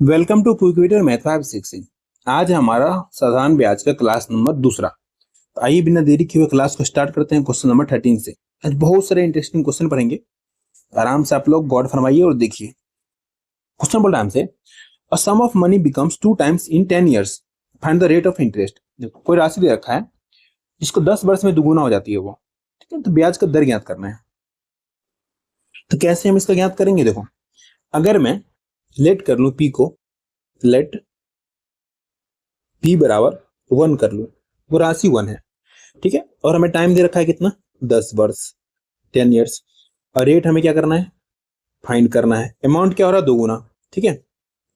Welcome to quick math 516। आज हमारा साधारण ब्याज का क्लास नंबर दूसरा। तो आइए बिना देरी किए हुए क्लास को स्टार्ट करते हैं क्वेश्चन नंबर 13 से। आज बहुत सारे इंटरेस्टिंग क्वेश्चन पढ़ेंगे, आराम से आप लोग गौर फरमाइए और देखिए। क्वेश्चन बोल रहा है हमसे, a sum of money becomes 2 times in 10 years, find the rate of interest. देखो कोई राशि दे रखा है जिसको 10 वर्ष में दुगुना हो जाती है वो, ठीक है। तो ब्याज का दर ज्ञात करना है। तो कैसे हम इसका ज्ञात करेंगे? देखो, अगर मैं लेट कर लूं पी को, लेट पी बराबर 1 कर लूं, वो राशि 1 है, ठीक है। और हमें टाइम दे रखा है कितना? 10 वर्ष, 10 ईयर्स। और रेट हमें क्या करना है? फाइंड करना है। अमाउंट क्या हो रहा है? 2 गुना, ठीक है।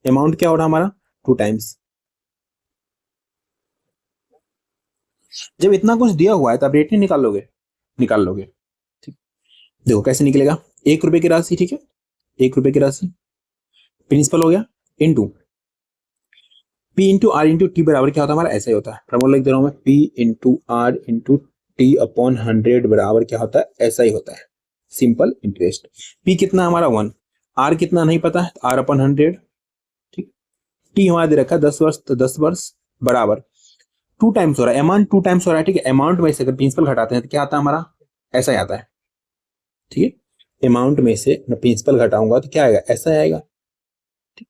अमाउंट क्या हो रहा है हमारा? 2 टाइम्स। जब इतना कुछ दिया हुआ है तो आप रेट नहीं निकाल लोगे? निकाल लोगे, ठीक। देखो कैसे निकलेगा। 1 रुपए की राशि, ठीक है, 1 रुपए की राशि, प्रिंसिपल हो गया, into P into are into T बराबर क्या होता है हमारा? ऐसा ही होता है। फॉर्मूला लिख दे रहा हूं मैं, P into are into T upon 100 बराबर क्या होता है? ऐसा ही होता है, सिंपल इंटरेस्ट। पी कितना हमारा? 1। आर कितना नहीं पता है, आर अपॉन 100, ठीक। टी हमारा दे रखा है 10 वर्ष, तो 10 वर्ष बराबर 2 टाइम्स हो रहा है। अमाउंट 2 टाइम्स हो रहा है, ठीक है। अमाउंट में से अगर प्रिंसिपल घटाते हैं तो क्या आता है हमारा? ऐसा ही आता है, ठीक है। अमाउंट में से मैं प्रिंसिपल घटाऊंगा तो क्या आएगा? ऐसा आएगा, ठीक।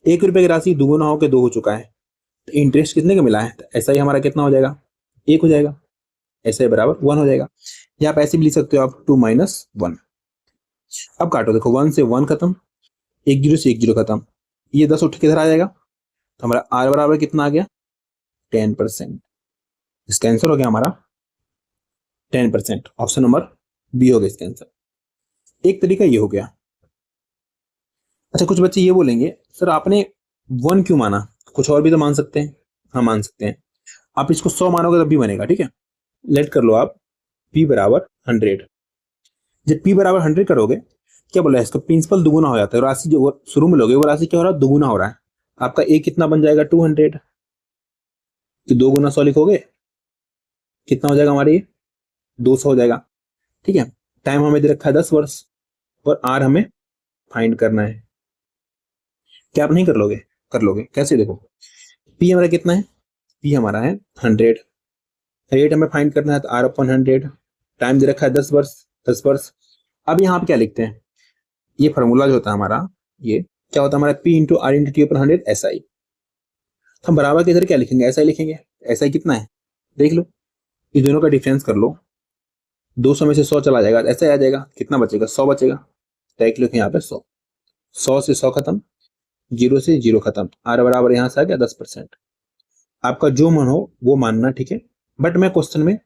1 रुपए की राशि दुगुना होकर 2 हो चुका है, तो इंटरेस्ट कितने का मिला है? तो ऐसा ही हमारा कितना हो जाएगा? 1 हो जाएगा। ऐसा ही बराबर 1 हो जाएगा। या आप ऐसे भी लिख सकते हो आप, 2 - 1। अब काटो, देखो 1 से 1 खत्म, 1 जीरो से 1 जीरो खत्म, ये 10 उठ के इधर आ जाएगा, तो हमारा आर बराबर कितना आ गया? 10%। इसका आंसर हो गया हमारा 10%। ऑप्शन नंबर बी हो गया इसका आंसर। एक तरीका ये हो गया। अच्छा, कुछ बच्चे ये बोलेंगे, सर आपने 1 क्यों माना? कुछ और भी तो मान सकते हैं। हाँ, मान सकते हैं। आप इसको 100 मानोगे तब भी बनेगा, ठीक है। लेट कर लो आप p बराबर 100। जब p बराबर 100 करोगे, क्या बोला है, इसका प्रिंसिपल दुगुना हो जाता है। राशि जो शुरू में लोगे वो राशि क्या हो रहा है? दुगुना हो रहा है। आपका a कितना बन जाएगा? 200। तो 2 गुना 100 लिखोगे, कितना हो जाएगा हमारे? ये 200 हो जाएगा, ठीक है। टाइम हमें दे रखा है 10 वर्ष, और आर हमें फाइंड करना है। क्या आप नहीं कर लोगे? कर लोगे। कैसे? देखो, p हमारा कितना है? p हमारा है 100, रेट हमें फाइंड करना है, तो आर अपॉन 100। टाइम दे रखा है 10 वर्ष, 10 वर्ष। अब यहाँ पे क्या लिखते हैं? ये फॉर्मूला जो होता है हमारा, ये क्या होता है हमारा? p into are into t अपन 100 ऐसा ही। हम बराबर के इधर क्या लिखेंगे? ऐसा ही लिखेंगे। ऐसा ही कितना है देख लो, इस दोनों का डिफरेंस कर लो, 200 में से 100 चला जाएगा, ऐसा ही आ जाएगा। कितना बचेगा? 100 बचेगा। देख लो यहाँ पे 100, 100 से 100 खत्म, जीरो से जीरो खत्म, आर बराबर यहाँ से आ गया 10%। आपका जो मन हो वो मानना, ठीक है। बट मैं क्वेश्चन में,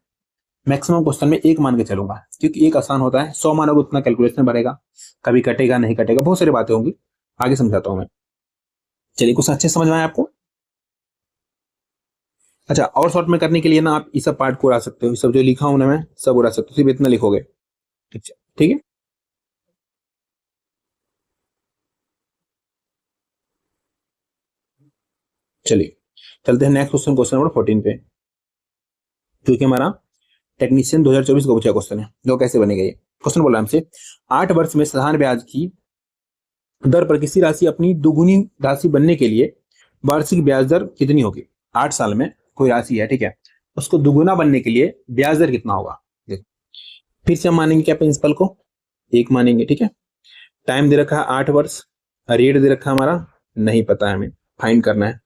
मैक्सिमम क्वेश्चन में 1 मान के चलूंगा, क्योंकि 1 आसान होता है। 100 मानोगे उतना कैलकुलेशन बढ़ेगा, कभी कटेगा नहीं कटेगा, बहुत सारी बातें होंगी, आगे समझाता हूं मैं। चलिए, कुछ अच्छे समझ में आया आपको? अच्छा, और शॉर्ट में करने के लिए ना आप इस सब पार्ट को उड़ा सकते हो, सब जो लिखा हूं ना मैं सब उड़ा सकते हो, सिर्फ इतना लिखोगे, ठीक है, ठीक है। चलिए चलते हैं नेक्स्ट क्वेश्चन, क्वेश्चन नंबर 14 पे, जो कि हमारा टेक्नीशियन 2024 का पूछा क्वेश्चन है। जो कैसे बनेगा ये क्वेश्चन, बोला हमसे, 8 वर्ष में साधारण ब्याज की दर पर किसी राशि अपनी दुगुनी राशि बनने के लिए वार्षिक ब्याज दर कितनी होगी? 8 साल में कोई राशि है, ठीक है, उसको दुगुना बनने के लिए ब्याज दर कितना होगा? देखो, फिर से हम मानेंगे क्या? प्रिंसिपल को 1 मानेंगे, ठीक है। टाइम दे रखा है 8 वर्ष, रेट दे रखा है हमारा नहीं पता है, हमें फाइंड करना है।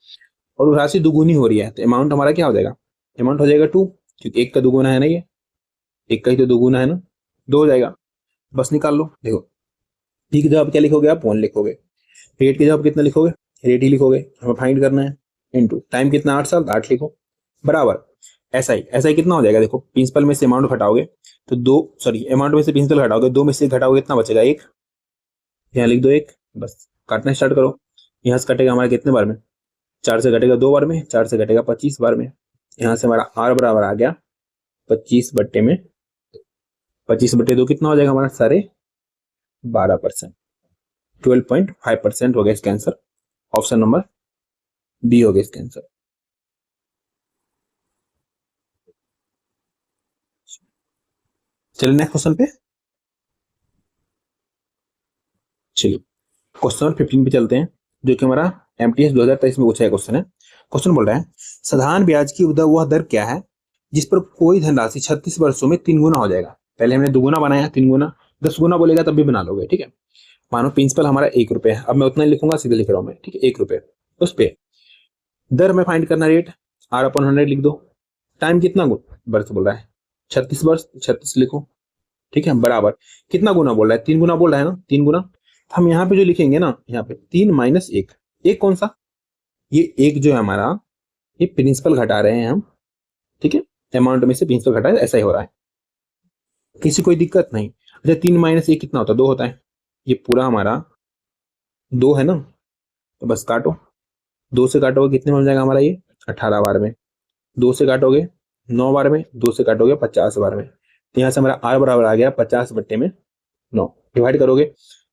और वो राशि दुगुनी हो रही है, तो अमाउंट हमारा क्या हो जाएगा? अमाउंट हो जाएगा 2, क्योंकि 1 का दुगुना है ना, ये 1 का ही तो दुगुना है ना, 2 हो जाएगा। बस निकाल लो। देखो, पी की जवाब क्या लिखोगे आप? 1 लिखोगे। रेट की जवाब कितना लिखोगे? रेट ही लिखोगे, हमें फाइंड करना है। इनटू टाइम कितना? 8 साल, 8 लिखो, बराबर। ऐसा ही कितना हो जाएगा? देखो, प्रिंसिपल में से अमाउंट घटाओगे तो 2, सॉरी, अमाउंट में से प्रिंसिपल घटाओगे, 2 में से 1 घटाओगे, कितना बचेगा? 1। यहाँ लिख दो 1। बस काटना स्टार्ट करो। यहाँ से कटेगा हमारा कितने बार में? 4 से घटेगा 2 बार में, 4 से घटेगा 25 बार में। यहाँ से हमारा आर बराबर आ गया 25 बट्टे में, 25/2 कितना हो जाएगा हमारा? 12.5%, 12.5% हो गया इसका आंसर। ऑप्शन नंबर बी हो गया इसका आंसर। चलिए नेक्स्ट क्वेश्चन पे, चलिए क्वेश्चन नंबर 15 पे चलते हैं, जो कि हमारा MTS 2023 में पूछा क्वेश्चन है। क्वेश्चन बोल रहा है साधारण ब्याज की वह दर क्या है जिस पर कोई धनराशि 36 वर्षों में 3 गुना हो जाएगा। पहले हमने 2 गुना बनाया, 3 गुना, 10 गुना बोलेगा तब भी बना लोगे, ठीक है। मानो प्रिंसिपल हमारा 1 रुपए है, अब मैं उतना लिखूंगा, सीधे लिख रहा हूं मैं, ठीक है, 1 रुपए। उस पे दर में फाइंड करना, रेट R/100 लिख दो। टाइम कितना वर्ष बोल रहा है, 36 वर्ष, 36 लिखो, ठीक है, बराबर कितना गुना बोल रहा है, 3 गुना बोल रहा है ना, 3 गुना। हम यहाँ पे जो लिखेंगे ना, यहाँ पे 3 माइनस 1, एक कौन सा, ये एक जो है हमारा, ये प्रिंसिपल घटा रहे हैं हम, ठीक है, अमाउंट में से प्रिंसिपल घटा है, ऐसा ही हो रहा है, किसी कोई दिक्कत नहीं। अच्छा 3 माइनस 1 कितना होता है, 2 होता है, ये पूरा हमारा 2 है ना, तो बस काटो, 2 से काटोगे कितने में हो जाएगा हमारा ये 18 बार में, 2 से काटोगे 9 बार में, 2 से काटोगे 50 बार में, तो यहाँ से हमारा R बराबर आ गया 50 बट्टे में 9, डिवाइड करोगे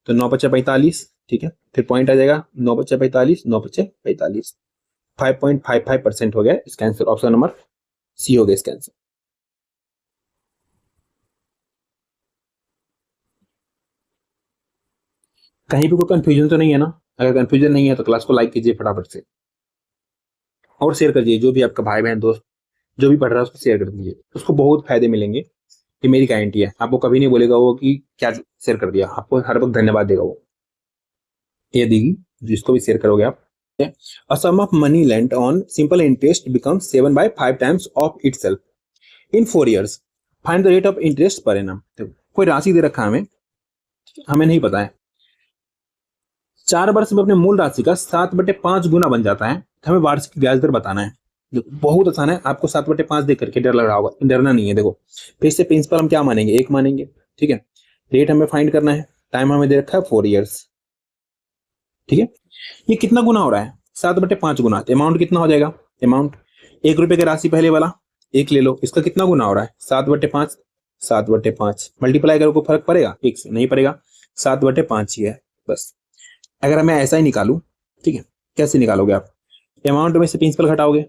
तो 9 पचे 45, ठीक है, फिर पॉइंट आ जाएगा 9 पचे 45, 9 पचे 45, 5.55% हो गया इसका आंसर, ऑप्शन नंबर सी हो गया इसका आंसर। कहीं भी कोई कंफ्यूजन तो नहीं है ना? अगर कंफ्यूजन नहीं है तो क्लास को लाइक कीजिए फटाफट से और शेयर करिए, जो भी आपका भाई बहन दोस्त जो भी पढ़ रहा है उसको शेयर कर दीजिए, उसको बहुत फायदे मिलेंगे, ये मेरी गारंटी है। आपको कभी नहीं बोलेगा वो कि क्या शेयर कर दिया, आपको हर वक्त धन्यवाद देगा वो, ये देगी जिसको भी शेयर करोगे आप। A sum of money lent on simple interest becomes 7 by 5 times of itself in 4 years. Find the rate of interest per annum. कोई राशि दे रखा है हमें नहीं पता है, 4 वर्ष में अपने मूल राशि का 7/5 गुना बन जाता है, हमें वार्षिक ब्याज दर बताना है। देखो बहुत आसान है, आपको 7/5 देख करके डर लग रहा होगा, डरना नहीं है। देखो फिर से प्रिंसिपल हम क्या मानेंगे, 1 मानेंगे, ठीक है। रेट हमें फाइंड करना है, टाइम हमें दे रखा है 4 ईयर्स, ठीक है। ये कितना गुना हो रहा है, 7/5 गुना, अमाउंट कितना हो जाएगा, अमाउंट 1 रुपए की राशि पहले वाला 1 ले लो, इसका कितना गुना हो रहा है 7/5, 7/5 मल्टीप्लाई करो, को फर्क पड़ेगा, 1 से नहीं पड़ेगा, 7/5 ही है बस। अगर मैं ऐसा ही निकालू, ठीक है, कैसे निकालोगे आप, अमाउंट में से प्रिंसिपल घटाओगे,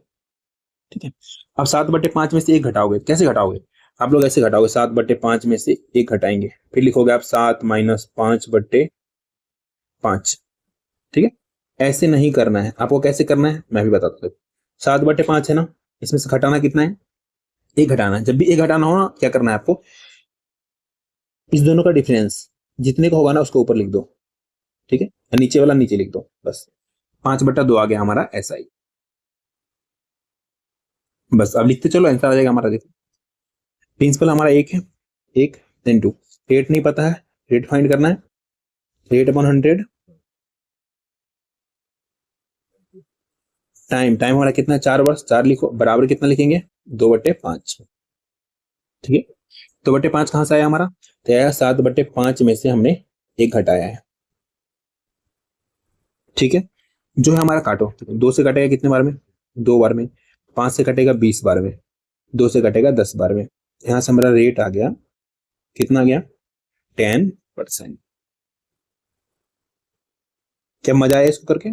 ठीक है। अब 7/5 में से 1 घटाओगे, कैसे घटाओगे आप लोग, ऐसे घटाओगे, 7/5 में से 1 घटाएंगे, फिर लिखोगे आप 7 माइनस 5/5, ठीक है। ऐसे नहीं करना है आपको, कैसे करना है मैं भी बताता हूँ। 7/5 है ना, इसमें से घटाना कितना है, 1 घटाना है। जब भी 1 घटाना हो ना, क्या करना है आपको, इस दोनों का डिफरेंस जितने का होगा ना उसको ऊपर लिख दो, ठीक है, नीचे वाला नीचे लिख दो, बस 5/2 आ गया हमारा, ऐसा ही बस। अब लिखते चलो, आंसर आ जाएगा हमारा। देखो प्रिंसिपल हमारा 1 है, 1 देन 2, रेट नहीं पता है, रेट फाइंड करना है, रेट अपॉन 100, टाइम हमारा कितना है 4 वर्ष, 4 लिखो, बराबर कितना लिखेंगे 2/5, ठीक है। 2/5 कहां से आया हमारा, तो आया 7/5 में से हमने 1 घटाया है, ठीक है। जो है हमारा काटो, 2 से कटेगा कितने बार में, 2 बार में, 5 से कटेगा 20 बार में, 2 से कटेगा 10 बार में, यहां से हमारा रेट आ गया, कितना आ गया 10%। क्या मजा आया इसको करके,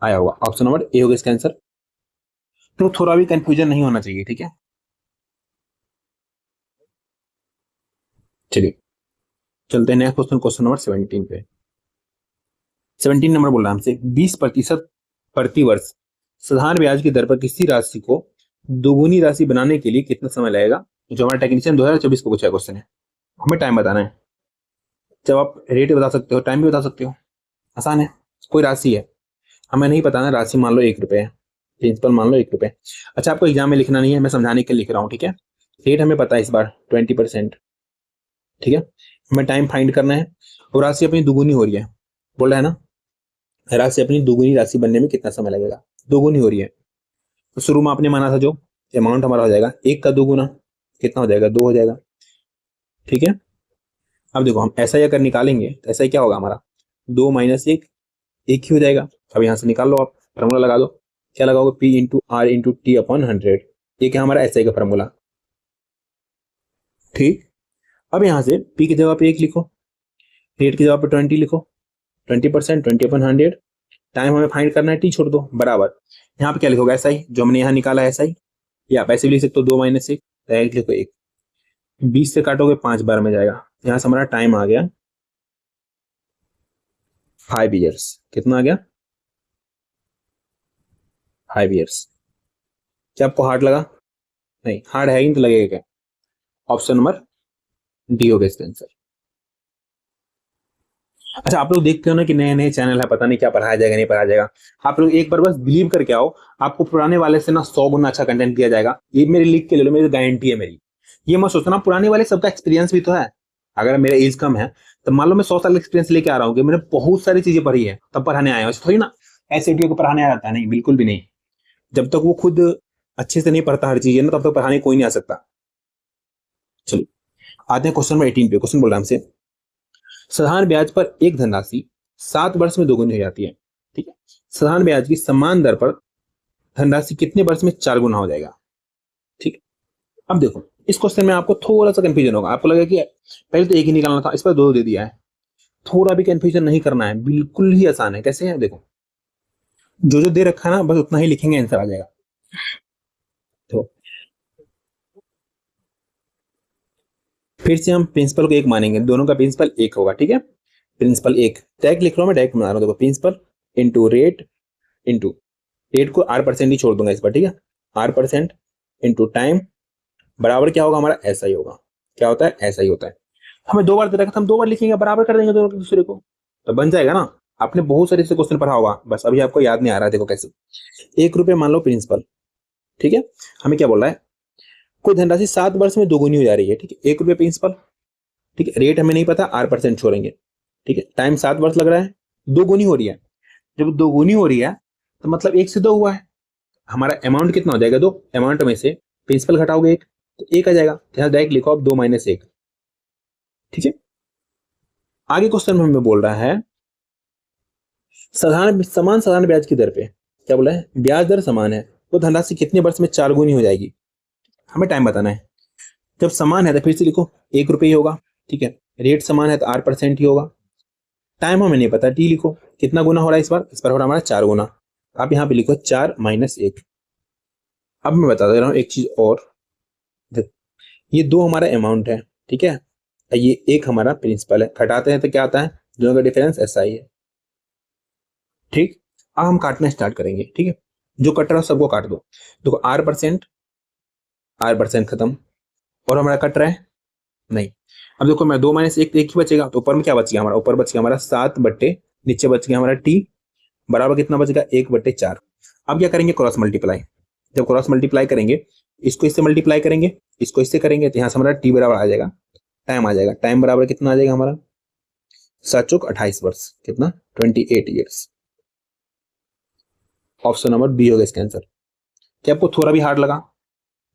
आया होगा, ऑप्शन नंबर ए होगा इसका आंसर। तो थोड़ा भी कंफ्यूजन नहीं होना चाहिए, ठीक है। चलिए चलते हैं नेक्स्ट क्वेश्चन, क्वेश्चन नंबर 17 पे। 17 नंबर बोल रहा है हमसे 20% प्रति वर्ष साधारण ब्याज की दर पर किसी राशि को दोगुनी राशि बनाने के लिए कितना समय लगेगा। जो हमारा टेक्नीशियन 2024 को पूछा क्वेश्चन है, हमें टाइम बताना है। जब आप रेट बता सकते हो, टाइम भी बता सकते हो, आसान है। कोई राशि है, हमें नहीं पता ना, राशि मान लो 1 रुपए है, प्रिंसिपल मान लो 1 रुपए। अच्छा आपको एग्जाम में लिखना नहीं है, मैं समझाने के लिए लिख रहा हूँ, ठीक है। रेट हमें पता है इस बार 20%, ठीक है। हमें टाइम फाइंड करना है, और राशि अपनी दुगुनी हो रही है, बोल रहा है ना, राशि अपनी दुगुनी राशि बनने में कितना समय लगेगा, दोगुनी हो रही है। तो शुरू में आपने माना था जो अमाउंट हमारा हो जाएगा 1 का 2 गुना, कितना हो जाएगा 2 हो जाएगा, ठीक है। अब देखो हम ऐसा ही अगर निकालेंगे तो ऐसा ही क्या होगा हमारा, 2 माइनस 1, 1 ही हो जाएगा। अब यहाँ से निकाल लो, आप फॉर्मूला लगा दो, क्या लगाओगे, P/R/T/100, ये क्या हमारा ऐसा ही का फॉर्मूला, ठीक। अब यहाँ से P की जगह पे 1 लिखो, रेट की जगह पे 20 लिखो, 20%, 20/100, टाइम हमें फाइंड करना है, T छोड़ दो, बराबर यहाँ पे क्या लिखोगे, ऐसा ही जो हमने यहाँ निकाला है ऐसा ही, या आप ऐसे भी लिख सकते हो 2 माइनस 1, डायरेक्ट लिखो 1, 20 से काटोगे 5 बार में जाएगा, यहाँ से हमारा टाइम आ गया 5 ईयर्स, कितना आ गया 5 years। क्या आपको हार्ड लगा? नहीं, हार्ड है ही नहीं तो लगेगा क्या? ऑप्शन नंबर डी होगा इसका आंसर। अच्छा, आप लोग देखते हो ना कि नए नए चैनल है, पता नहीं क्या पढ़ाया जाएगा नहीं पढ़ाया जाएगा। आप लोग एक बार बस बिलीव करके आओ, आपको पुराने वाले से ना 100 गुना अच्छा कंटेंट दिया जाएगा। ये मेरी लिख के ले लो, मेरी गारंटी है मेरी। ये मत सोचना, पुराने वाले सबका एक्सपीरियंस भी तो है। अगर मेरा एज कम है तो मान लो मैं 100 साल एक्सपीरियंस लेके आ रहा हूँ कि मैंने बहुत सारी चीजें पढ़ी है तब पढ़ाने आया हूँ, थोड़ी ना ऐसे को पढ़ाने आ जाता है। नहीं, बिल्कुल भी नहीं। जब तक वो खुद अच्छे से नहीं पढ़ता हर चीज है ना, तब तक पढ़ाने कोई नहीं आ सकता। चलो आते हैं क्वेश्चन नंबर 18 पे। क्वेश्चन बोल रहा है हमसे, साधारण ब्याज पर एक धनराशि 7 वर्ष में दोगुनी हो जाती है। ठीक है, साधारण ब्याज की समान दर पर धनराशि कितने वर्ष में 4 गुना हो जाएगा? ठीक है, अब देखो इस क्वेश्चन में आपको थोड़ा सा कंफ्यूजन होगा। आपको लगेगा कि पहले तो एक ही निकालना था, इस पर दो दे दिया है। थोड़ा भी कंफ्यूजन नहीं करना है, बिल्कुल ही आसान है। कैसे है देखो, जो जो दे रखा है ना बस उतना ही लिखेंगे, आंसर आ जाएगा। तो फिर से हम प्रिंसिपल को एक मानेंगे, दोनों का प्रिंसिपल एक होगा। ठीक है, प्रिंसिपल एक डायरेक्ट लिख रहा हूं मैं, डायरेक्ट बना रहा हूं। देखो principal into rate, into rate को R% ही छोड़ दूंगा इस पर। ठीक है, R% इंटू टाइम बराबर क्या होगा हमारा? ऐसा ही होगा। क्या होता है? ऐसा ही होता है। हमें 2 बार दे रखा था, हम 2 बार लिखेंगे, बराबर कर देंगे दोनों एक दूसरे को, तो बन जाएगा ना। आपने बहुत सारे से क्वेश्चन पढ़ा होगा, बस अभी आपको याद नहीं आ रहा है। देखो कैसे, 1 रुपये मान लो प्रिंसिपल। ठीक है, हमें क्या बोल रहा है? कोई धनराशि 7 वर्ष में दोगुनी हो जा रही है। ठीक है, 1 रुपये प्रिंसिपल। ठीक है, रेट हमें नहीं पता, R% छोड़ेंगे। ठीक है, टाइम 7 वर्ष लग रहा है, दोगुनी हो रही है। जब दोगुनी हो रही है तो मतलब 1 से 2 हुआ है। हमारा अमाउंट कितना हो जाएगा? 2। अमाउंट में से प्रिंसिपल घटाओगे 1 तो 1 आ जाएगा। यहाँ डायरेक्ट लिखो आप 2 - 1। ठीक है, आगे क्वेश्चन में हमें बोल रहा है समान साधारण ब्याज की दर पे, क्या बोला है? ब्याज दर समान है तो धनराशि कितने वर्ष में 4 गुनी हो जाएगी? हमें टाइम बताना है। जब समान है तो फिर से लिखो 1 रुपये ही होगा। ठीक है, रेट समान है तो R% ही होगा। टाइम हमें नहीं पता, टी लिखो। कितना गुना हो रहा है इस बार? इस बार हो रहा है हमारा 4 गुना। आप यहाँ पे लिखो 4 - 1। अब मैं बता दे रहा हूँ एक चीज और, देखो ये 2 हमारा अमाउंट है। ठीक है, ये 1 हमारा प्रिंसिपल है। घटाते हैं तो क्या आता है? दोनों का डिफरेंस ऐसा ही है। ठीक, अब हम काटना स्टार्ट करेंगे। ठीक है, जो कट रहा है सबको काट दो। देखो R% खत्म, और हमारा कट रहा है नहीं। अब देखो मैं 2 - 1 एक ही बचेगा, तो ऊपर में क्या बच गया हमारा? ऊपर बच गया हमारा 7 बट्टे, नीचे बच गया हमारा टी बराबर कितना बचेगा? 1/4। अब क्या करेंगे? Cross multiply. जब क्रॉस मल्टीप्लाई करेंगे, इसको इससे मल्टीप्लाई करेंगे, इसको इससे करेंगे, तो यहाँ से हमारा टी बराबर आ जाएगा, टाइम आ जाएगा। टाइम बराबर कितना आ जाएगा हमारा? 7 चौक 28 वर्ष। कितना? 28 ईयर्स। ऑप्शन नंबर बी होगा इसका आंसर। क्या आपको थोड़ा भी हार्ड लगा?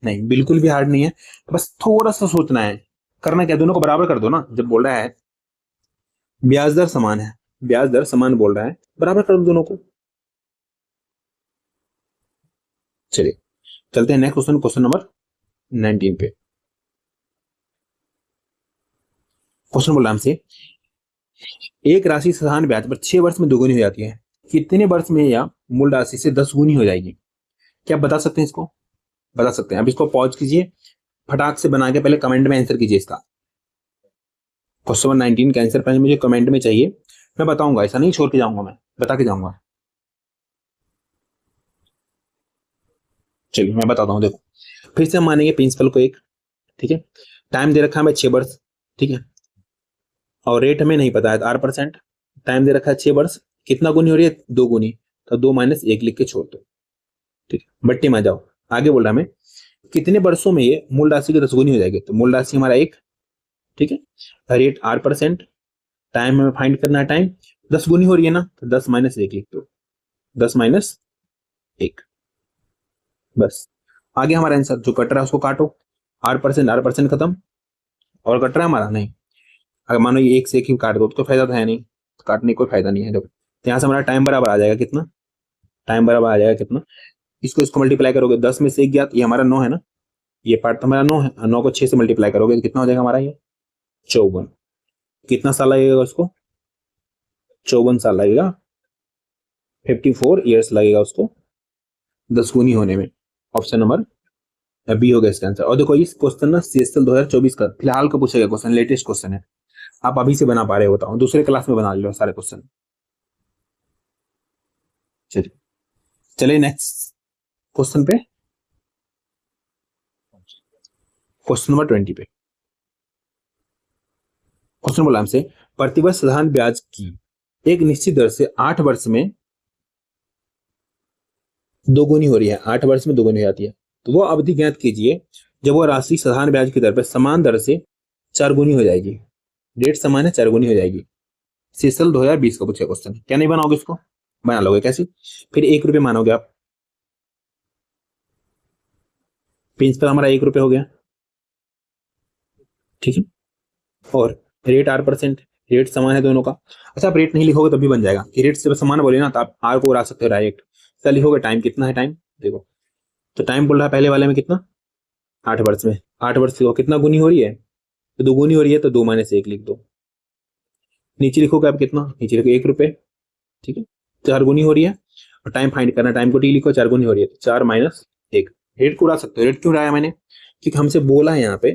नहीं, बिल्कुल भी हार्ड नहीं है। बस थोड़ा सा सोचना है। करना क्या? दोनों को बराबर कर दो ना। जब बोल रहा है ब्याज दर समान है, ब्याज दर समान बोल रहा है, बराबर कर दो दोनों को। चलिए चलते हैं नेक्स्ट क्वेश्चन, क्वेश्चन नंबर 19 पे। क्वेश्चन बोल रहा हमसे, एक राशि साधारण ब्याज पर 6 वर्ष में दोगुनी हो जाती है, कितने वर्ष में यह मूल राशि से 10 गुनी हो जाएगी? क्या आप बता सकते हैं इसको? बता सकते हैं? अब इसको पॉज कीजिए, फटाक से बना के पहले कमेंट में आंसर कीजिए इसका। क्वेश्चन नंबर 19 का आंसर पहले मुझे कमेंट में चाहिए, मैं बताऊंगा, ऐसा नहीं छोड़ के जाऊंगा, मैं बता के जाऊंगा। चलिए मैं बताता हूँ। देखो फिर से हम मानेंगे प्रिंसिपल को एक। ठीक है, टाइम दे रखा है हमें 6 वर्ष। ठीक है, और रेट हमें नहीं पता है तो R%। टाइम दे रखा है 6 वर्ष, कितना गुनी हो रही है? 2 गुनी, तो 2 - 1 लिख के छोड़ दो। ठीक है, बट्टी में जाओ। आगे बोल रहा हमें कितने वर्षों में ये मूल राशि की 10 गुनी हो जाएगी? तो मूल राशि हमारा 1। ठीक है, रेट R%, टाइम हमें फाइंड करना है। टाइम 10 गुनी हो रही है ना, तो 10 - 1 लिख दो। 10 - 1, बस। आगे हमारा आंसर जो कट रहा है उसको काटो। R% खत्म, और कट रहा है हमारा नहीं। अगर मानो ये 1 से 1 ही काट दो तो फायदा तो है नहीं, तो काटने का कोई फायदा नहीं है। देखो तो यहाँ से हमारा टाइम बराबर आ जाएगा कितना? टाइम बराबर आ जाएगा कितना? इसको इसको मल्टीप्लाई करोगे, 10 में से 1 गया तो ये हमारा 9 है ना। ये पार्ट तो हमारा 9 है, 9 को 6 से मल्टीप्लाई करोगे तो कितना हो जाएगा हमारा? ये 54। कितना साल लगेगा उसको? 54 साल लगेगा। 54 ईयर्स लगेगा उसको 10 गुनी होने में। ऑप्शन नंबर बी होगा इसका आंसर। और देखो इस क्वेश्चन ना CSL 2024 का फिलहाल का पूछा गया क्वेश्चन, लेटेस्ट क्वेश्चन है। आप अभी से बना पा रहे हो बताओ, दूसरे क्लास में बना लो सारे क्वेश्चन। चलिए चलिए नेक्स्ट क्वेश्चन पे, क्वेश्चन नंबर 20 पे क्वेश्चन बोला हमसे प्रतिवर्ष साधारण ब्याज की एक निश्चित दर से 8 वर्ष में दोगुनी हो रही है, 8 वर्ष में दोगुनी हो जाती है, तो वो अवधि ज्ञात कीजिए जब वो राशि साधारण ब्याज की दर पर समान दर से 4 गुनी हो जाएगी। डेट समान है, 4 गुनी हो जाएगी। सीसल 2020 का पूछा क्वेश्चन। क्या नहीं बनाओगे इसको? बना लोगे। कैसे? फिर 1 रुपये मानोगे आप। प्रिंसिपल हमारा 1 रुपये हो गया, ठीक है, और रेट 8%, रेट समान है दोनों का। अच्छा, आप रेट नहीं लिखोगे तब भी बन जाएगा कि रेट से समान बोले ना, तो आप आर को उड़ा सकते हो डायरेक्ट। क्या लिखोगे? टाइम कितना है, टाइम देखो, तो टाइम बोल रहा है पहले वाले में कितना, 8 वर्ष में। 8 वर्ष को कितना गुनी हो रही है, तो 2 गुनी हो रही है, तो 2 - 1 लिख दो। नीचे लिखोगे आप कितना, नीचे लिखो 1 रुपये, ठीक है, 4 गुनी हो रही है, और टाइम फाइंड करना, टाइम को टी लिखो, 4 गुनी हो रही है, तो 4 - 1। रेट को उड़ा सकते हो। रेट क्यों उड़ाया मैंने? क्योंकि हमसे बोला है यहाँ पे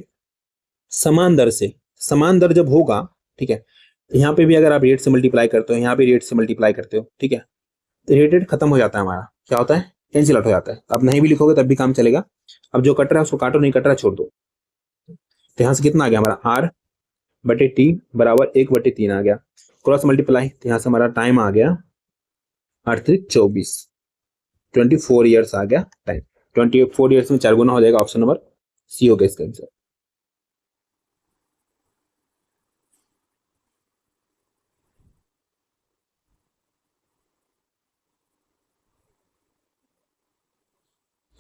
समान दर से, समान दर जब होगा, ठीक है, तो यहाँ पे भी अगर आप रेट से मल्टीप्लाई करते हो, यहाँ पे रेट से मल्टीप्लाई करते हो, ठीक है, तो रेट खत्म हो जाता है हमारा। क्या होता है? कैंसिल आउट हो जाता है। आप नहीं भी लिखोगे तब भी काम चलेगा। अब जो कट रहा है उसको काटो, नहीं कट रहा छोड़ दो। तो यहाँ से कितना आ गया हमारा, आर बटे टी बराबर 1/3 आ गया। क्रॉस मल्टीप्लाई, तो यहाँ से हमारा टाइम आ गया 8×3 = 24, 24 ईयर्स आ गया टाइम। 24 ईयर्स में 4 गुना हो जाएगा। ऑप्शन नंबर सी हो गया इसका आंसर।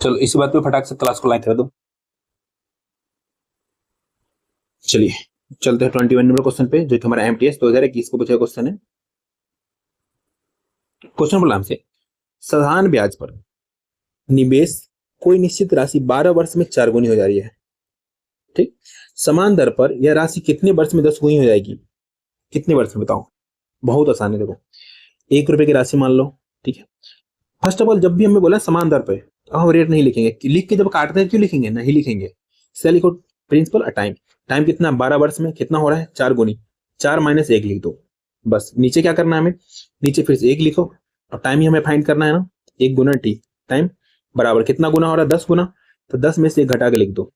चलो इसी बात पे फटाक से क्लास को लाइक कर दो। चलिए चलते हैं 21 नंबर क्वेश्चन पे, जो कि हमारा एमटीएस 2021 को पूछा क्वेश्चन है। क्वेश्चन बोला हमसे साधारण ब्याज पर निवेश कोई निश्चित राशि 12 वर्ष में 4 गुनी हो जा रही है, ठीक, समान दर पर यह राशि कितने वर्ष में 10 गुनी हो जाएगी? कितने वर्ष में बताओ? बहुत आसान है, देखो 1 रुपए की राशि मान लो, ठीक है। फर्स्ट ऑफ ऑल जब भी हमें बोला समान दर पे, तो हम रेट नहीं लिखेंगे, लिख के जब काटते हैं क्यों लिखेंगे? नहीं लिखेंगे। इसलिए लिखो प्रिंसिपल टाइम, टाइम कितना 12 वर्ष में कितना हो रहा है, 4 गुनी, 4 - 1 लिख दो बस। नीचे क्या करना है हमें, नीचे फिर से 1 लिखो, और टाइम ही हमें फाइंड करना है ना, 1 गुना टी, टाइम बराबर कितना गुना हो रहा है, 10 गुना, तो 10 में से 1 घटा के लिख दो।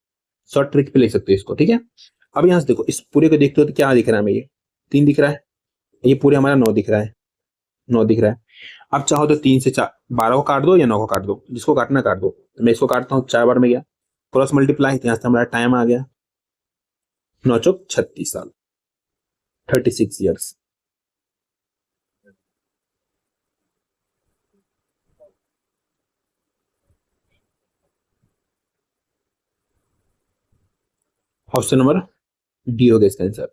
शॉर्ट ट्रिक पे लिख सकते हो इसको, ठीक है। अब यहाँ से देखो, इस पूरे को देखते हो तो क्या दिख रहा है हमें, ये 3 दिख रहा है, ये पूरे हमारा 9 दिख रहा है, 9 दिख रहा है। अब चाहो तो 3 से 4 12 को काट दो या 9 को काट दो, जिसको काटना काट दो। तो मैं इसको काटता हूँ, 4 बार में गया, क्रॉस मल्टीप्लाई, यहाँ से हमारा टाइम आ गया 9 चौक 36 साल, 36 ईयर्स। ऑप्शन नंबर डी हो गया इसका आंसर।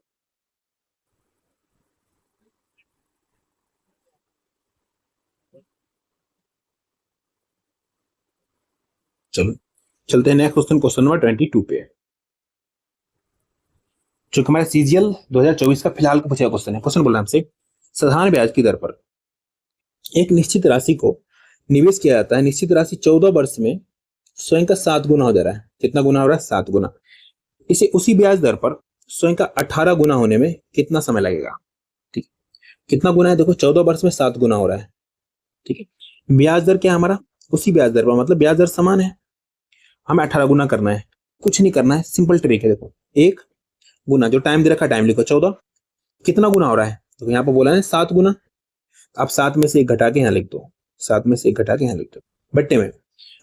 चलो चलते हैं नेक्स्ट क्वेश्चन, क्वेश्चन नंबर 22 पे, जो कि हमारा सीजीएल 2024 का फिलहाल का पूछा क्वेश्चन है। क्वेश्चन बोल रहा है हमसे साधारण ब्याज की दर पर एक निश्चित राशि को निवेश किया जाता है, निश्चित राशि 14 वर्ष में स्वयं का 7 गुना हो जा रहा है। कितना गुना हो रहा है? 7 गुना। इसे उसी ब्याज दर पर स्वयं का 18 गुना होने में कितना समय लगेगा? ठीक, कितना गुना है? देखो 14 वर्ष में 7 गुना हो रहा है, ठीक है। ब्याज दर क्या है हमारा? उसी ब्याज दर पर, मतलब ब्याज दर समान है, हमें 18 गुना करना है। कुछ नहीं करना है, सिंपल ट्रिक है। देखो 1 गुना, जो टाइम दे रखा है टाइम लिखो 14, कितना गुना हो रहा है? तो यहाँ पर बोला है 7 गुना। आप 7 में से 1 घटा के यहाँ लिख दो, 7 में से 1 घटा के यहाँ लिख दो। बट्टे में,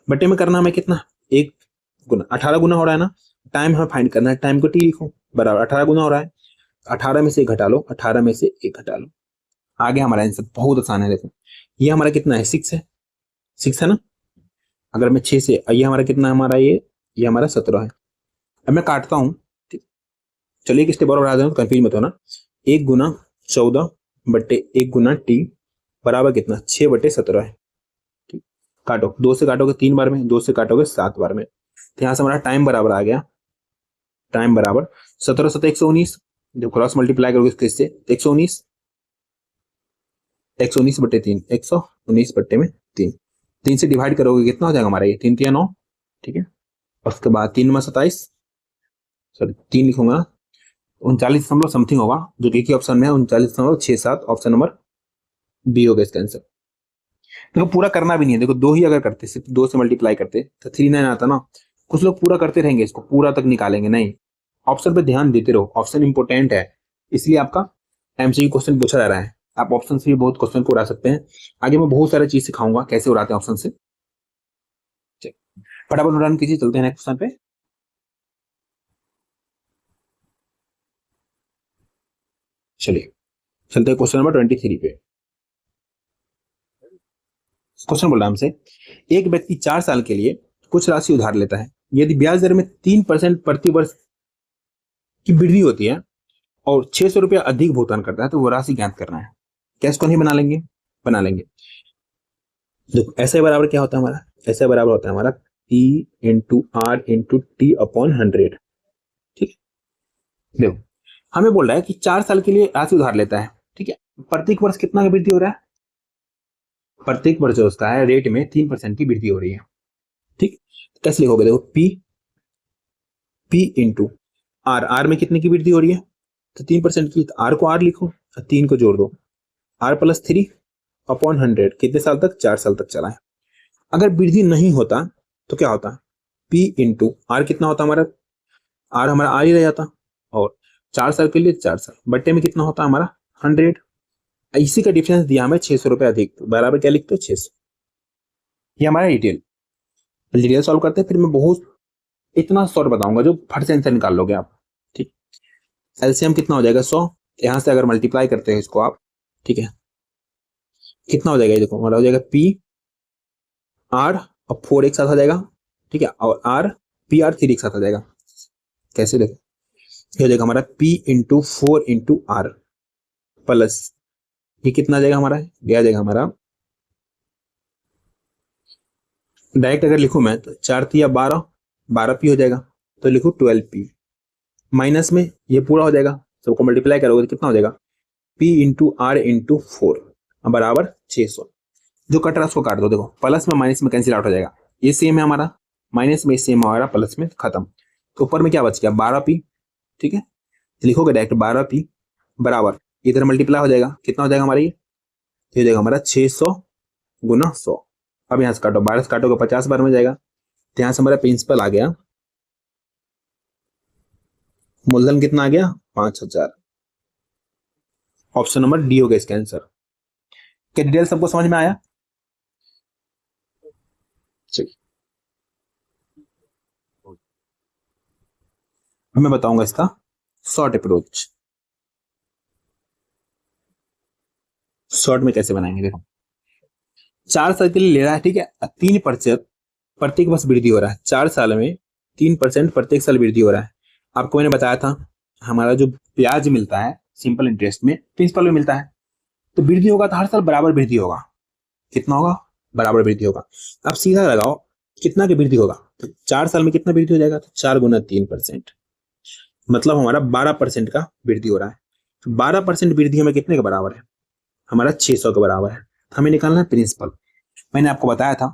बट्टे में करना हमें कितना? 1 गुना, 18 गुना हो रहा है ना, टाइम हमें फाइंड करना है, टाइम को टी लिखो बराबर 18 गुना हो रहा है, 18 में से 1 घटा लो, 18 में से 1 घटा लो, आगे हमारा आंसर बहुत आसान है। देखो ये हमारा कितना है? 6 है, 6 है ना। अगर मैं 6 से, ये हमारा कितना है हमारा, ये हमारा 17 है। अब मैं काटता हूँ, ठीक, चलिए एक स्टेप और बढ़ा दें, कंफ्यूज मत होना। 1 गुना 14 बट्टे 1 गुना टी बराबर कितना? 6/17 है, ठीक। काटो, 2 से काटोगे 3 बार में, 2 से काटोगे 7 बार में, तो यहाँ से हमारा टाइम बराबर आ गया, टाइम बराबर 17 7 119, जब क्रॉस मल्टीप्लाई करोगे इससे 119, 119/3, 119/3, 3 से डिवाइड करोगे कितना हो जाएगा हमारा? ये 3 3 9, ठीक है। और उसके बाद 3 में 27, सॉरी 3 लिखूंगा, 39 दशमलव समथिंग होगा, जो एक ही ऑप्शन में है, 39.67। ऑप्शन नंबर बी हो गया इसका आंसर। देखो पूरा करना भी नहीं है, देखो 2 ही अगर करते, सिर्फ 2 से मल्टीप्लाई करते तो 39 आता ना। कुछ लोग पूरा करते रहेंगे, इसको पूरा तक निकालेंगे नहीं। ऑप्शन पे ध्यान देते रहो, ऑप्शन इंपॉर्टेंट है, इसलिए आपका एमसीक्यू क्वेश्चन पूछा जा रहा है। आप ऑप्शन से भी बहुत क्वेश्चन को उड़ा सकते हैं। आगे मैं बहुत सारी चीज सिखाऊंगा कैसे उड़ाते हैं ऑप्शन से। फटाफट रन कीजिए, चलते हैं नेक्स्ट क्वेश्चन पे। चलिए चलते हैं क्वेश्चन नंबर 23 पे। क्वेश्चन बोल रहा है हमसे, एक व्यक्ति 4 साल के लिए कुछ राशि उधार लेता है। यदि ब्याज दर में 3% प्रति वर्ष की वृद्धि होती है और 600 रुपया अधिक भुगतान करता है तो वो राशि ज्ञात करना है। कैसे को नहीं बना लेंगे, बना लेंगे। देखो ऐसे बराबर क्या होता है हमारा, ऐसे बराबर होता है हमारा P into are into T upon 100। ठीक है, देखो हमें बोल रहा है कि 4 साल के लिए राशि उधार लेता है। ठीक है, प्रत्येक वर्ष कितना का वृद्धि हो रहा है, प्रत्येक वर्ष जो उसका है रेट में 3% की वृद्धि हो रही है। ठीक, कैसे लिखोगे, देखो P इंटू आर, आर में कितने की वृद्धि हो रही है तो 3% की, तो आर को आर लिखो और 3 को जोड़ दो, आर प्लस 3 अपॉन 100। कितने साल तक, 4 साल तक चला है। अगर वृद्धि नहीं होता तो क्या होता, P इंटू आर कितना होता हमारा, आर हमारा आर ही रह जाता, और 4 साल के लिए 4 साल बट्टे में कितना होता हमारा 100। इसी का डिफरेंस दिया हमें 600 रुपए अधिक, तो बराबर क्या लिखते हो 600। ये हमारा डिटेल सॉल्व करते हैं, फिर मैं बहुत इतना शॉर्ट बताऊंगा जो फट से आंसर निकाल लोगे आप। ठीक, एलसीएम कितना हो जाएगा 100, यहां से अगर मल्टीप्लाई करते हैं इसको आप, ठीक है, कितना हो जाएगा, देखो हमारा हो जाएगा P आर और 4 एक साथ आ जाएगा। ठीक है, और आर P आर 3 एक साथ आ जाएगा। कैसे, देखो ये हो जाएगा हमारा P into 4 into R plus ये कितना आ जाएगा हमारा, ये आ जाएगा हमारा, डायरेक्ट अगर लिखूं मैं तो 4 तिया 12, 12P हो जाएगा, तो लिखूं 12P। माइनस में ये पूरा हो जाएगा, सबको मल्टीप्लाई करोगे तो कितना हो जाएगा P इंटू आर इंटू 4 बराबर 600। जो कट रहा है उसको काट दो, देखो प्लस में माइनस में कैंसिल आउट हो जाएगा, ये सेम है हमारा, माइनस में सेम हमारा, प्लस में खत्म। तो ऊपर में क्या बच गया 12P। ठीक है, लिखोगे डायरेक्ट 12P बराबर, इधर मल्टीप्लाई हो जाएगा, कितना हो जाएगा हमारा, ये हो जाएगा हमारा 600 गुना 100। अब यहाँ से काटो, 12 से काटोगे 50 बार में जाएगा, तो यहाँ से हमारा प्रिंसिपल आ गया, मूलधन कितना आ गया 5000। ऑप्शन नंबर डी हो गया इसका आंसर। क्या डिटेल सबको समझ में आया, चलिए मैं बताऊंगा इसका शॉर्ट अप्रोच। शॉर्ट में कैसे बनाएंगे, देखो 4 साल के लिए ले रहा है, ठीक है, 3% प्रत्येक वर्ष वृद्धि हो रहा है, 4 साल में 3% प्रत्येक साल वृद्धि हो रहा है। आपको मैंने बताया था हमारा जो ब्याज मिलता है सिंपल इंटरेस्ट में प्रिंसिपल में मिलता है, तो वृद्धि होगा तो हर साल बराबर वृद्धि होगा। कितना होगा, बराबर वृद्धि होगा। अब सीधा लगाओ कितना की वृद्धि होगा, तो 4 साल में कितना वृद्धि हो जाएगा, तो 4 गुना 3%, मतलब हमारा 12% का वृद्धि हो रहा है। तो 12% वृद्धि हमें कितने के बराबर है, हमारा 600 के बराबर है। हमें निकालना है प्रिंसिपल। मैंने आपको बताया था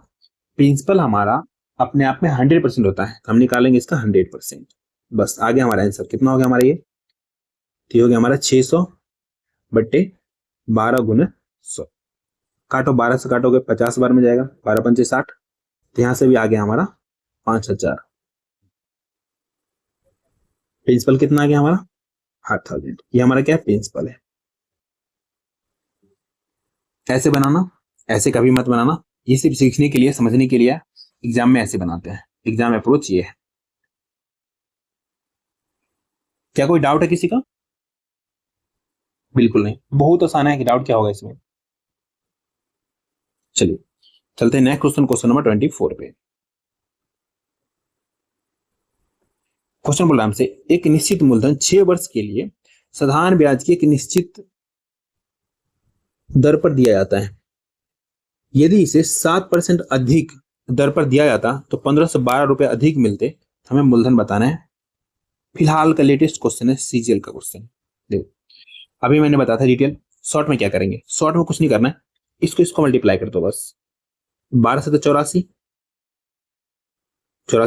प्रिंसिपल हमारा अपने आप में 100% होता है, हम निकालेंगे इसका 100%। बस आ गया हमारा आंसर, कितना हो गया हमारा, ये हो गया हमारा 600 बट्टे 12 गुना 100। काटो, 12 से काटोगे 50 बार में जाएगा, 12 पंचे 60, तो यहां से भी आ गया हमारा 5000। प्रिंसिपल कितना आ गया हमारा 8000। ये हमारा क्या प्रिंसिपल है। ऐसे बनाना, ऐसे कभी मत बनाना, ये सिर्फ सीखने के लिए, समझने के लिए एग्जाम में ऐसे बनाते हैं। एग्जाम अप्रोच ये है। क्या कोई डाउट है किसी का, बिल्कुल नहीं, बहुत आसान है कि डाउट क्या होगा इसमें। चलिए चलते हैं नेक्स्ट क्वेश्चन, क्वेश्चन नंबर 24 पे। क्वेश्चन बोला हमसे, एक निश्चित मूलधन 6 वर्ष के लिए साधारण ब्याज की एक निश्चित दर पर दिया जाता है। यदि इसे 7% अधिक दर पर दिया जाता तो 15 से 12 रुपए अधिक मिलते। हमें मूलधन बताना है। फिलहाल का लेटेस्ट क्वेश्चन है, सीजीएल का क्वेश्चन। देखो अभी मैंने बताया था डिटेल। शॉर्ट में क्या करेंगे, शॉर्ट में कुछ नहीं करना है, इसको मल्टीप्लाई कर दो बस। 12 से तो 84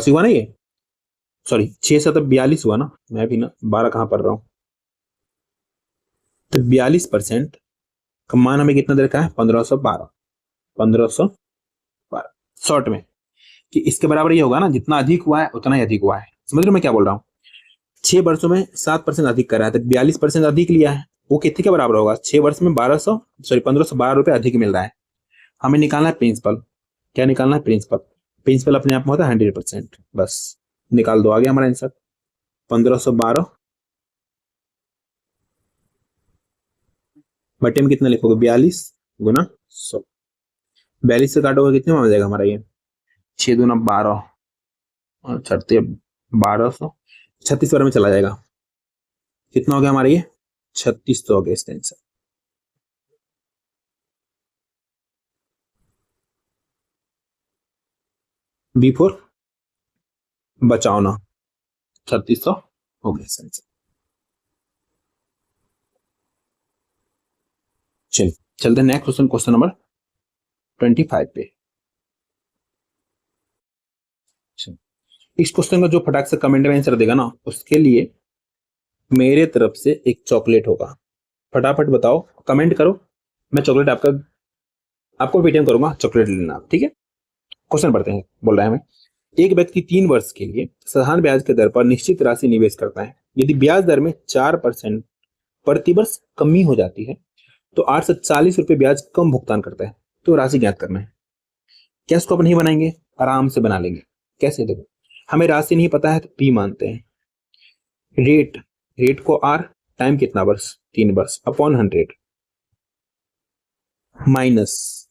हुआ ना, ये सॉरी 6 से तो 42 हुआ ना, मैं भी ना 12 कहां पढ़ रहा हूं। तो 42% का मान हमें कितना दे रखा है 1512। 1512 शॉर्ट में कि इसके बराबर ये होगा ना, जितना अधिक हुआ है उतना ही अधिक हुआ है। समझ रहे हो मैं क्या बोल रहा हूँ? 6 वर्षों में 7% अधिक कर रहा है तो 42% अधिक लिया है, वो कितने के बराबर होगा? 6 वर्ष में 1512 रुपए अधिक मिल रहा है। हमें निकालना है प्रिंसिपल। क्या निकालना है? प्रिंसिपल। प्रिंसिपल अपने आप में होता है 100%। बस निकाल दो, आ गया हमारा आंसर 1512 बटे में कितना लिखोगे? 42 गुना 100। 42 से काटोगे कितने में हो जाएगा हमारा ये? 6 दूना 12 और 1200, 36 बार में चला जाएगा। कितना हो गया हमारा ये? 3600 हो गया इसका आंसर। B4 बचाओ ना, 3600 हो गया इसका आंसर। चलिए चलते नेक्स्ट क्वेश्चन, क्वेश्चन नंबर 25 पे। इस क्वेश्चन का जो फटाक से कमेंट में आंसर देगा ना, उसके लिए मेरे तरफ से एक चॉकलेट होगा। फटाफट बताओ, कमेंट करो, मैं चॉकलेट आपको पेटीएम करूंगा, चॉकलेट लेना आप, ठीक है? क्वेश्चन पढ़ते हैं। बोल रहा है हमें, एक व्यक्ति 3 वर्ष के लिए साधारण ब्याज के दर पर निश्चित राशि निवेश करता है। यदि ब्याज दर में 4% प्रतिवर्ष कमी हो जाती है तो 840 रुपए ब्याज कम भुगतान करता है। तो राशि ज्ञात करना है। क्या इसको अपन नहीं बनाएंगे? आराम से बना लेंगे। कैसे? देखो, हमें राशि नहीं पता है तो पी मानते हैं। रेट को आर, टाइम कितना वर्ष? 3 वर्ष, अपॉन 100 माइनस,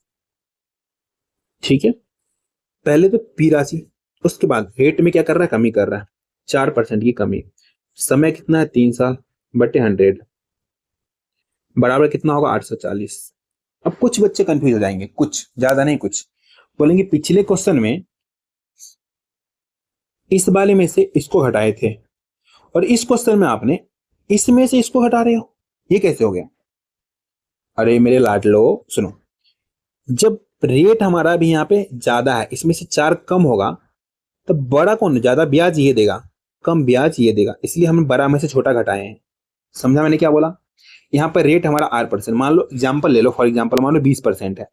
ठीक है? पहले तो पी राशि, उसके बाद रेट में क्या कर रहा है? कमी कर रहा है, 4% की कमी। समय कितना है? 3 साल बटे 100 बराबर कितना होगा? 840। अब कुछ बच्चे कंफ्यूज हो जाएंगे, कुछ ज्यादा नहीं, कुछ बोलेंगे पिछले क्वेश्चन में इस वाले में से इसको हटाए थे और इस क्वेश्चन में आपने इसमें से इसको हटा रहे हो, ये कैसे हो गया? अरे मेरे लाडलो सुनो, जब रेट हमारा भी यहाँ पे ज्यादा है, इसमें से 4 कम होगा, तो बड़ा कौन? ज्यादा ब्याज ये देगा, कम ब्याज ये देगा, इसलिए हमने बड़ा में से छोटा घटाए हैं। समझा मैंने क्या बोला? यहाँ पर रेट हमारा 8%, मान लो एग्जाम्पल ले लो, फॉर एग्जाम्पल मान लो 20% है,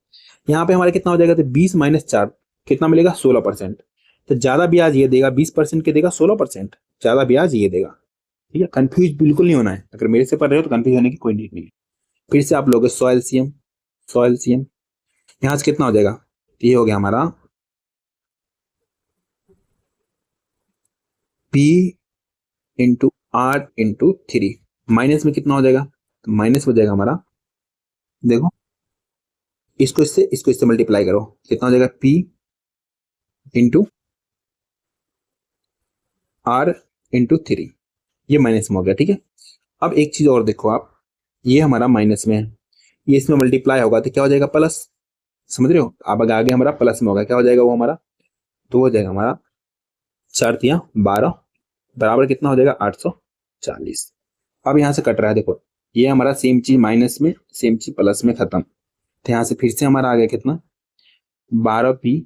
यहाँ पे हमारा कितना हो जाएगा? तो 20 माइनस 4 कितना मिलेगा? 16%। तो ज्यादा ब्याज ये देगा, 20% के देगा 16%, ज्यादा ब्याज ये देगा। ठीक है? कंफ्यूज बिल्कुल नहीं होना है, अगर मेरे से पढ़ रहे हो तो कंफ्यूज होने की कोई नीड नहीं है। फिर से आप लोग 100 LCM, 100 LCM यहां से कितना हो जाएगा? ये हो गया हमारा P into are into 3, minus में कितना हो जाएगा? तो माइनस हो जाएगा हमारा, देखो इसको इससे मल्टीप्लाई करो, कितना हो जाएगा? P इंटू आर इंटू 3, ये माइनस में हो गया। ठीक है? अब एक चीज और देखो आप, ये हमारा माइनस में है, ये इसमें मल्टीप्लाई होगा तो क्या हो जाएगा? प्लस। समझ रहे हो? अब आगे हमारा प्लस में होगा, क्या हो जाएगा वो हमारा? तो हो जाएगा हमारा 4 तिया 12 बराबर कितना हो जाएगा? 840। अब यहाँ से कट रहा है, देखो ये हमारा सेम चीज माइनस में, सेम चीज प्लस में खत्म। तो यहाँ से फिर से हमारा आ गया कितना? 12P,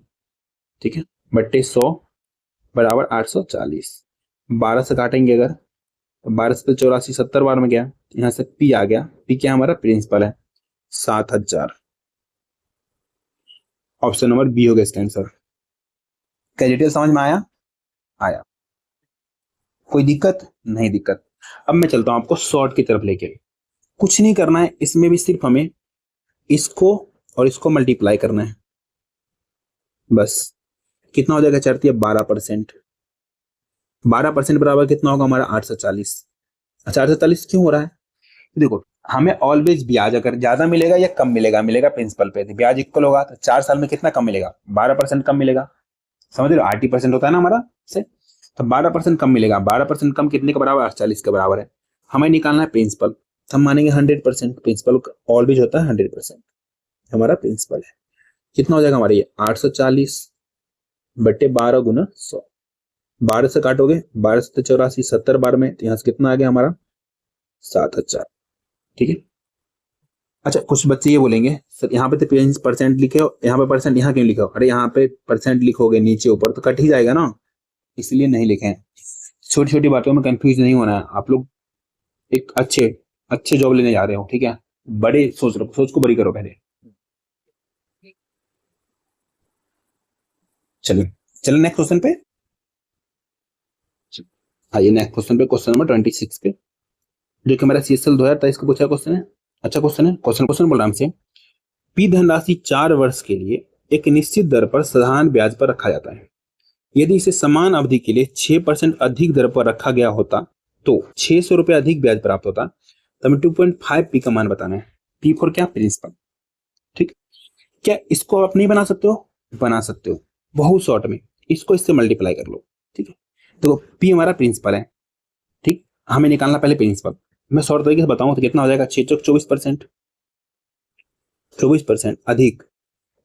ठीक है, बट्टे 100 बराबर 840। 12 से काटेंगे अगर, तो 12 से 84 70 बार में गया, यहाँ से P आ गया। P क्या हमारा? प्रिंसिपल है, 7000। ऑप्शन नंबर बी हो गया इसका आंसर। क्या डिटेल समझ में आया? आया। कोई दिक्कत? नहीं दिक्कत। अब मैं चलता हूं आपको शॉर्ट की तरफ लेके। कुछ नहीं करना है इसमें भी, सिर्फ हमें इसको और इसको मल्टीप्लाई करना है बस। कितना हो जाएगा? 4 12%, 12% बराबर कितना होगा हमारा? 840। अच्छा 840 क्यों हो रहा है? देखो हमें ऑलवेज ब्याज अगर ज्यादा मिलेगा या कम मिलेगा, मिलेगा प्रिंसिपल पे। ब्याज इक्वल होगा तो 4 साल में कितना कम मिलेगा? 12% कम मिलेगा। समझ रहे हो? 80% होता है ना हमारा से, तो 12% कम मिलेगा। 12% कम कितने के बराबर? 840 के बराबर है। हमें निकालना है प्रिंसिपल, हम मानेंगे 100%। प्रिंसिपल ऑलवेज होता है 100%, हमारा प्रिंसिपल है। कितना हो जाएगा हमारा ये? 840 बट्टे 12 गुना 100। 12 से काटोगे, 12 से 84 70 बार में, तो यहाँ से कितना आ गया हमारा? 7000। ठीक है? अच्छा कुछ बच्चे ये बोलेंगे सर यहाँ पे तो परसेंट लिखे हो, यहाँ पे परसेंट यहाँ क्यों लिखे हो? अरे यहाँ पे परसेंट लिखोगे नीचे ऊपर तो कट ही जाएगा ना, इसलिए नहीं लिखे हैं। छोटी छोटी बातों में कंफ्यूज नहीं होना है। आप लोग एक अच्छे जॉब लेने जा रहे हो, ठीक है? बड़े सोच को बड़ी करो पहले। चलिए चलिए नेक्स्ट क्वेश्चन पे आइए। नेक्स्ट क्वेश्चन पे क्वेश्चन नंबर 26 पे जो कि मेरा CSL 2023 का पूछा क्वेश्चन है। अच्छा क्वेश्चन है। क्वेश्चन बोल रहा हमसे, पी धनराशि 4 वर्ष के लिए एक निश्चित दर पर साधारण ब्याज पर रखा जाता है। यदि इसे समान अवधि के लिए 6% अधिक दर पर रखा गया होता तो 600 रुपए अधिक ब्याज प्राप्त होता। तो हमें 2.5 पी का मान बताना है। पी फॉर क्या? प्रिंसिपल। ठीक, क्या इसको आप नहीं बना सकते हो? बना सकते हो बहुत शॉर्ट में, इसको इससे मल्टीप्लाई कर लो। ठीक है, तो पी हमारा प्रिंसिपल है। ठीक, हमें निकालना पहले प्रिंसिपल। मैं शॉर्ट तरीके से बताऊं तो कितना हो जाएगा? 6 चौक 24%, 24% अधिक,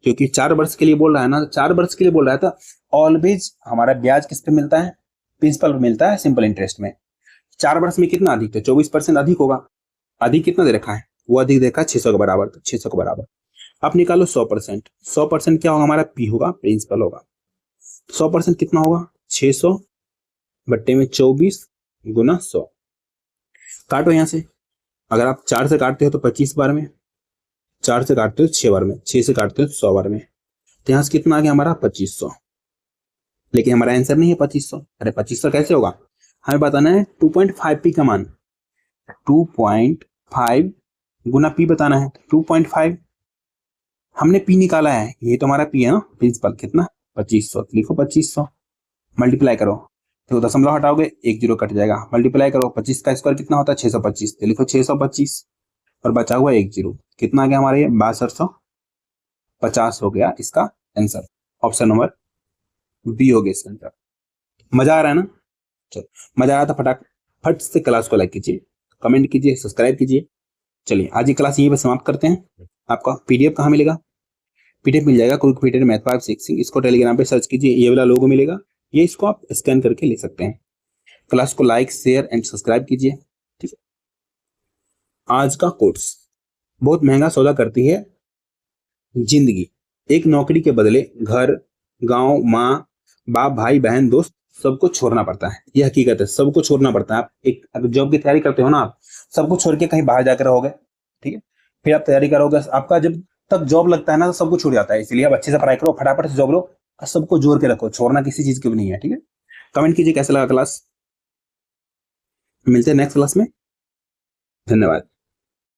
क्योंकि 4 वर्ष के लिए बोल रहा है ना, 4 वर्ष के लिए बोल रहा है था। ऑलवेज हमारा ब्याज किस पे मिलता है? प्रिंसिपल पे मिलता है, सिंपल इंटरेस्ट में। 4 वर्ष में कितना अधिक? तो 24% अधिक होगा। अधिक कितना दे रखा है? वो अधिक देखा 600 के बराबर, तो 600 के बराबर। अब निकालो 100%। 100% क्या होगा? हमारा पी होगा, प्रिंसिपल होगा। 100% कितना होगा? 600 बट्टे में 24 गुना 100। काटो यहां से। अगर आप 4 से काटते हो तो 25 बार में, 4 से काटते हो 6 बार में, 6 से काटते हो 100 बार में, तो यहां से कितना आ गया हमारा? 2500। लेकिन हमारा आंसर नहीं है 2500। अरे 2500 कैसे होगा? हमें बताना है 2.5 पी का मान। 2.5 गुना पी बताना है। 2.5 हमने पी निकाला है, ये तो हमारा पी है ना प्रिंसिपल। कितना? 2500। लिखो 2500, मल्टीप्लाई करो। तो दशमलव हटाओगे, 1 जीरो कट जाएगा। मल्टीप्लाई करो, 25 का स्क्वायर कितना होता है? 625। तो लिखो 625 और बचा हुआ 1 जीरो। कितना आ गया हमारे? 6250 हो गया इसका आंसर। ऑप्शन नंबर बी हो गया इसका आंसर। मजा आ रहा है ना? चलो, मजा आ रहा था फट से क्लास को लाइक कीजिए, कमेंट कीजिए, सब्सक्राइब कीजिए। चलिए आज की क्लास यहीं पर समाप्त करते हैं। आपका पीडीएफ कहाँ मिलेगा? पीडीएफ मिल जाएगा क्विक फिटर मैथ 5 6। इसको टेलीग्राम पे सर्च कीजिए, ये वाला लोगो मिलेगा, ये इसको आप स्कैन करके ले सकते हैं। क्लास को लाइक शेयर एंड सब्सक्राइब कीजिए। ठीक है, आज का कोर्स बहुत महंगा सौदा करती है जिंदगी। एक नौकरी के बदले घर, गांव, माँ बाप, भाई बहन, दोस्त सबको छोड़ना पड़ता है। यह हकीकत है, सबको छोड़ना पड़ता है। आप एक अगर जॉब की तैयारी करते हो ना, आप सबको छोड़ के कहीं बाहर जाकर रहोगे। ठीक है, फिर आप तैयारी करोगे, आपका जब तक जॉब लगता है ना तो सब कुछ छूट जाता है। इसलिए आप अच्छे से पढ़ाई करो, फटाफट से जॉब लो और सबको जोड़ के रखो। छोड़ना किसी चीज की भी नहीं है। ठीक है, कमेंट कीजिए कैसा लगा क्लास। मिलते हैं नेक्स्ट क्लास में। धन्यवाद।